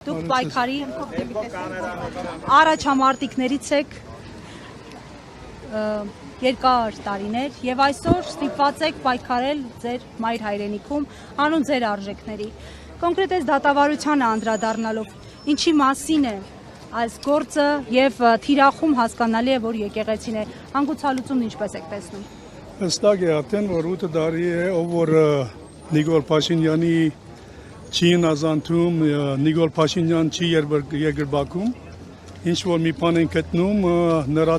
Դուք պայքարի առաջամարտիկներից եք երկար տարիներ եւ այսօր ստիպված եք պայքարել ձեր մայր հայրենիքում հանուն ձեր արժեքների։ Կոնկրետ այս դատավարությանը անդրադառնալով, ինչի մասին է այս գործը եւ թիրախում հասկանալի է, որ եկեղեցին է, հանգուցալուծումն ինչպես եք տեսնում։ Հստակ է արդեն, որ 8 տարի է, ով որ Նիկոլ Փաշինյանի չի նազանթում, Նիկոլ Փաշինյան չի երկրբակում, ինչ որ մի բան են գտնում, նրա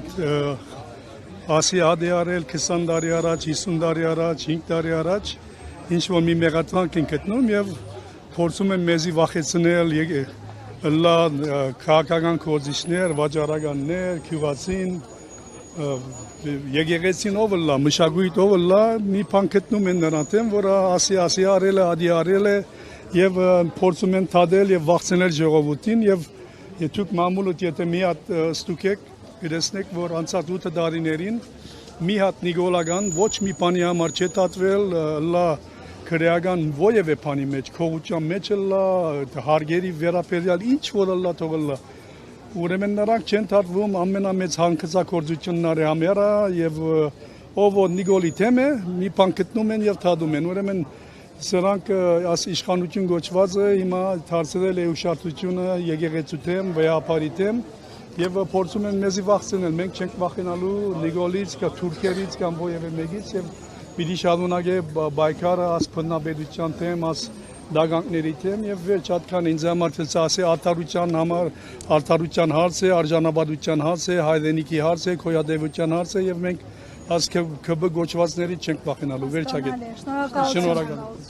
ասի հադ է արել 20 տարի առաջ, 50 տարի առաջ, 5 տարի առաջ, ինչ որ մի մեղադրանք են գտնում եւ փորձում են մեզի վախեցնել քաղաքական գործիչներ, վաճառականներ, քյուղացին, եկեղեցին ով լա, մշակույթ ով լա, մի բան գտնում են նրան դեմ, որ ասի արել է, ադի արել է եւ փորձում են թադել եւ վախցնել ժողովրդին եւ դուք մամուլոտ եթե մի հատ ստուգեք գտեսնեք որ անցած 8 տարիներին մի հատ նիկոլական ոչ մի բանի համար չէ տատվել լա քրեական ովևէ բանի մեջ քողության մեջ լա հարգերի վերաբերյալ ինչ որ լա թողլա ուրեմն նրանք չեն թարգվում ամենամեծ հանքածակորձությունների համերը եւ ով որ նիկոլի թեմ է մի բան գտնում են եւ թադում են ուրեմն Սրանք իշխանություն գոչվածը հիմա դարձրել է ուշադրությունը եկեղեցու թեմ, վեհապարի թեմ եւ փորձում են մեզի վախցնել, մենք չենք վախենալու Նիկոլից, կամ թուրքերից, կամ ովևէ մեկից եւ պիտի շարունակե պայքարը ասփնաբերության թեմ, դագանքների թեմ եւ վերջ հատկան ինձ համար ասի արդարության համար, արդարության հարց է, արժանապատվության հարց է, հայրենիքի հարց է, գոյատևության հարց է եւ մենք ԿԲ գոչվածներից չենք վախենալու, վերջակետ։ Շնորհակալություն։